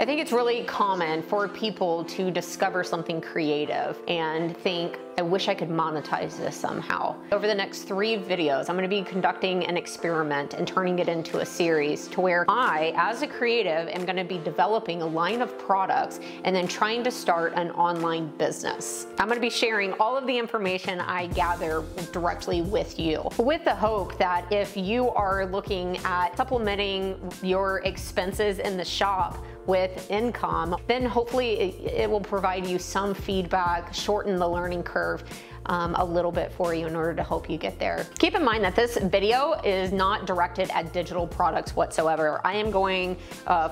I think it's really common for people to discover something creative and think, I wish I could monetize this somehow. Over the next 3 videos, I'm gonna be conducting an experiment and turning it into a series to where I, as a creative, am gonna be developing a line of products and then trying to start an online business. I'm gonna be sharing all of the information I gather directly with you, with the hope that if you are looking at supplementing your expenses in the shop with income, then hopefully it will provide you some feedback, shorten the learning curve a little bit for you in order to help you get there. Keep in mind that this video is not directed at digital products whatsoever. I am going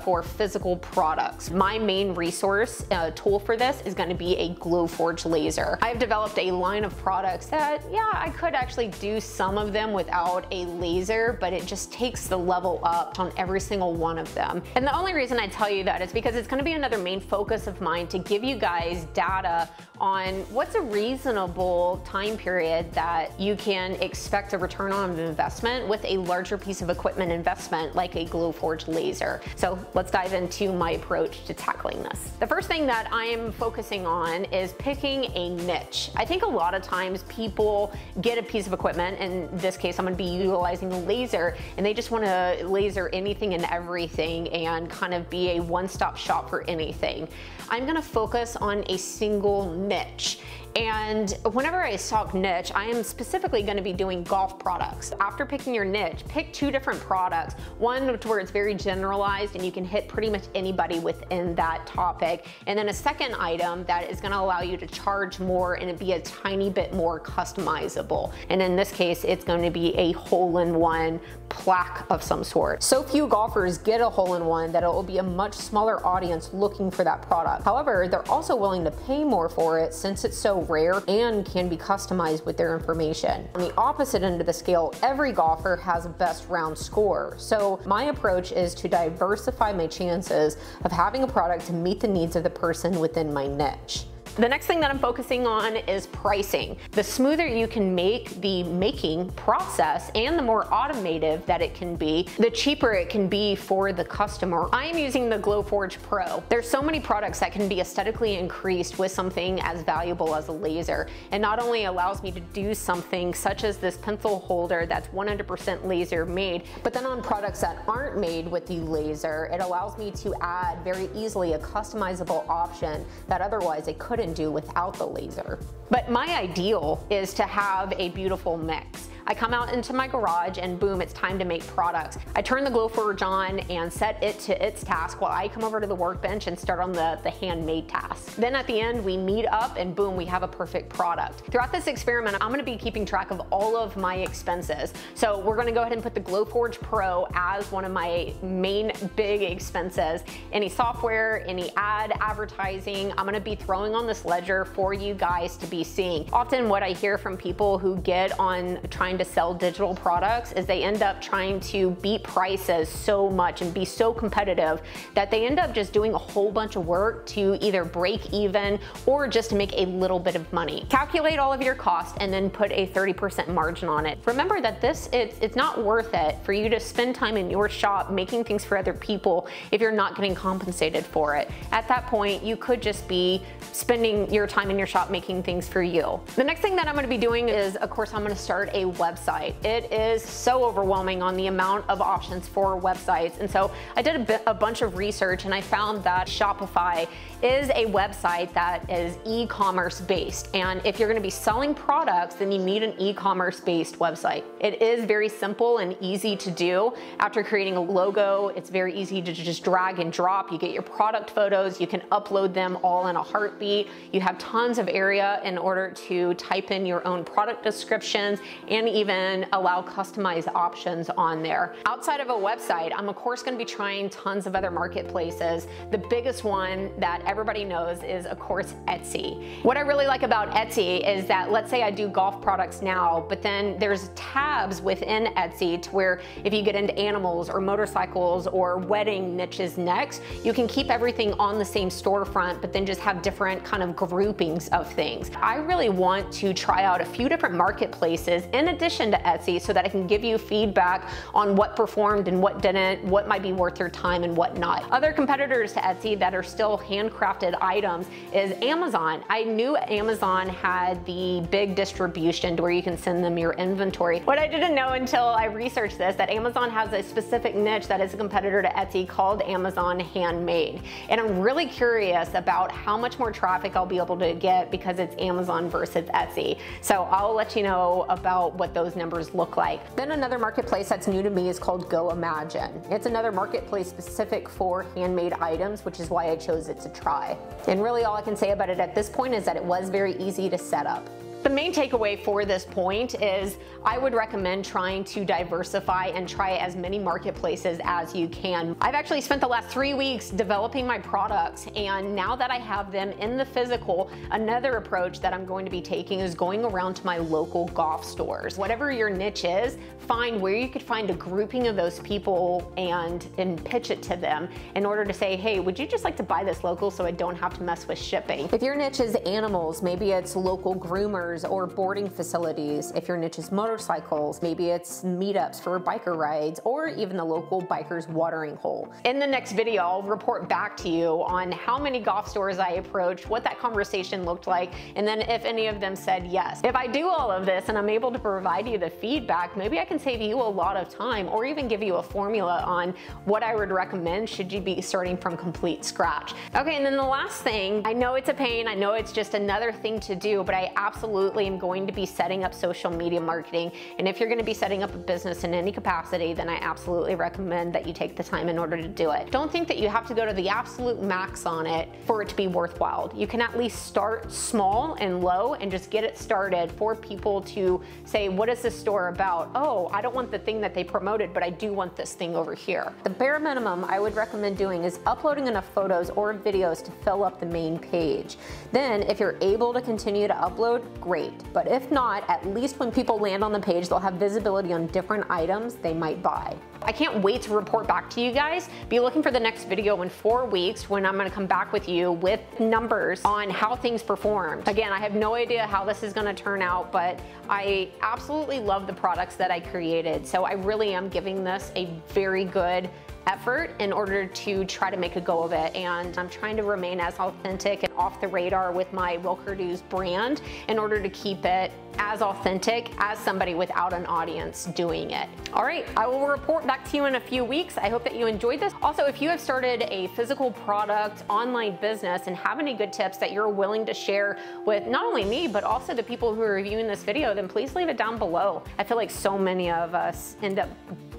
for physical products. My main resource tool for this is going to be a Glowforge laser. I've developed a line of products that, yeah, I could actually do some of them without a laser, but it just takes the level up on every single one of them. And the only reason I tell you that is because it's going to be another main focus of mine to give you guys data on what's a reasonable time period that you can expect a return on investment with a larger piece of equipment investment like a Glowforge laser. So let's dive into my approach to tackling this. The first thing that I'm focusing on is picking a niche. I think a lot of times people get a piece of equipment, in this case I'm going to be utilizing a laser, and they just want to laser anything and everything and kind of be a one-stop shop for anything. I'm going to focus on a single niche. And whenever I talk niche, I am specifically going to be doing golf products. After picking your niche, pick 2 different products. One where it's very generalized and you can hit pretty much anybody within that topic. And then a second item that is going to allow you to charge more and it be a tiny bit more customizable. And in this case, it's going to be a hole-in-one plaque of some sort. So few golfers get a hole-in-one that it will be a much smaller audience looking for that product. However, they're also willing to pay more for it since it's so rare and can be customized with their information. On the opposite end of the scale, every golfer has a best round score. So my approach is to diversify my chances of having a product to meet the needs of the person within my niche. The next thing that I'm focusing on is pricing. The smoother you can make the making process and the more automated that it can be, the cheaper it can be for the customer. I am using the Glowforge Pro. There's so many products that can be aesthetically increased with something as valuable as a laser. It not only allows me to do something such as this pencil holder that's 100% laser made, but then on products that aren't made with the laser, it allows me to add very easily a customizable option that otherwise I couldn't do without the laser. But my ideal is to have a beautiful mix. I come out into my garage and boom, it's time to make products. I turn the Glowforge on and set it to its task while I come over to the workbench and start on the handmade task. Then at the end, we meet up and boom, we have a perfect product. Throughout this experiment, I'm gonna be keeping track of all of my expenses. So we're gonna go ahead and put the Glowforge Pro as one of my main big expenses. Any software, any advertising, I'm gonna be throwing on this ledger for you guys to be seeing. Often what I hear from people who get on trying to sell digital products is they end up trying to beat prices so much and be so competitive that they end up just doing a whole bunch of work to either break even or just to make a little bit of money. Calculate all of your costs and then put a 30% margin on it. Remember that it's not worth it for you to spend time in your shop making things for other people if you're not getting compensated for it. At that point, you could just be spending your time in your shop making things for you. The next thing that I'm going to be doing is, of course, I'm going to start a website. It is so overwhelming on the amount of options for websites. And so I did a bunch of research and I found that Shopify is a website that is e-commerce based. And if you're going to be selling products, then you need an e-commerce based website. It is very simple and easy to do. After creating a logo, it's very easy to just drag and drop. You get your product photos, you can upload them all in a heartbeat. You have tons of area in order to type in your own product descriptions and even allow customized options on there. Outside of a website, I'm of course going to be trying tons of other marketplaces. The biggest one that everybody knows is of course Etsy. What I really like about Etsy is that, let's say I do golf products now, but then there's tabs within Etsy to where if you get into animals or motorcycles or wedding niches next, you can keep everything on the same storefront, but then just have different kind of groupings of things. I really want to try out a few different marketplaces in a addition to Etsy so that I can give you feedback on what performed and what didn't, what might be worth your time and what not. Other competitors to Etsy that are still handcrafted items is Amazon. I knew Amazon had the big distribution to where you can send them your inventory. What I didn't know until I researched this, that Amazon has a specific niche that is a competitor to Etsy called Amazon Handmade. And I'm really curious about how much more traffic I'll be able to get because it's Amazon versus Etsy. So I'll let you know about what those numbers look like. Then another marketplace that's new to me is called Go Imagine. It's another marketplace specific for handmade items, which is why I chose it to try. And really all I can say about it at this point is that it was very easy to set up. The main takeaway for this point is I would recommend trying to diversify and try as many marketplaces as you can. I've actually spent the last 3 weeks developing my products, and now that I have them in the physical, another approach that I'm going to be taking is going around to my local golf stores. Whatever your niche is, find where you could find a grouping of those people and pitch it to them in order to say, hey, would you just like to buy this local so I don't have to mess with shipping? If your niche is animals, maybe it's local groomers or boarding facilities. If your niche is motorcycles, maybe it's meetups for biker rides or even the local biker's watering hole. In the next video, I'll report back to you on how many golf stores I approached, what that conversation looked like, and then if any of them said yes. If I do all of this and I'm able to provide you the feedback, maybe I can save you a lot of time or even give you a formula on what I would recommend should you be starting from complete scratch. Okay, and then the last thing, I know it's a pain, I know it's just another thing to do, but I absolutely am going to be setting up social media marketing. And if you're going to be setting up a business in any capacity, then I absolutely recommend that you take the time in order to do it. Don't think that you have to go to the absolute max on it for it to be worthwhile. You can at least start small and low and just get it started for people to say, what is this store about? Oh, I don't want the thing that they promoted, but I do want this thing over here. The bare minimum I would recommend doing is uploading enough photos or videos to fill up the main page. Then if you're able to continue to upload, great. But if not, at least when people land on the page, they'll have visibility on different items they might buy. I can't wait to report back to you guys. Be looking for the next video in 4 weeks when I'm gonna come back with you with numbers on how things performed. Again, I have no idea how this is gonna turn out, but I absolutely love the products that I created. So I really am giving this a very good effort in order to try to make a go of it, and I'm trying to remain as authentic and off the radar with my Wilker Do's brand in order to keep it as authentic as somebody without an audience doing it. All right, I will report back to you in a few weeks. I hope that you enjoyed this. Also, if you have started a physical product online business and have any good tips that you're willing to share with not only me, but also the people who are reviewing this video, then please leave it down below. I feel like so many of us end up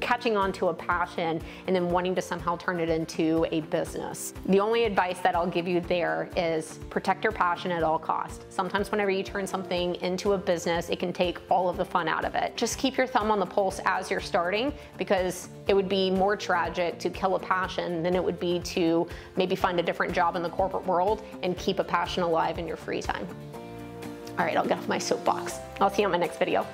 catching on to a passion and then wanting to somehow turn it into a business. The only advice that I'll give you there is protect your passion at all costs. Sometimes whenever you turn something into a business, it can take all of the fun out of it. Just keep your thumb on the pulse as you're starting, because it would be more tragic to kill a passion than it would be to maybe find a different job in the corporate world and keep a passion alive in your free time. All right, I'll get off my soapbox. I'll see you on my next video.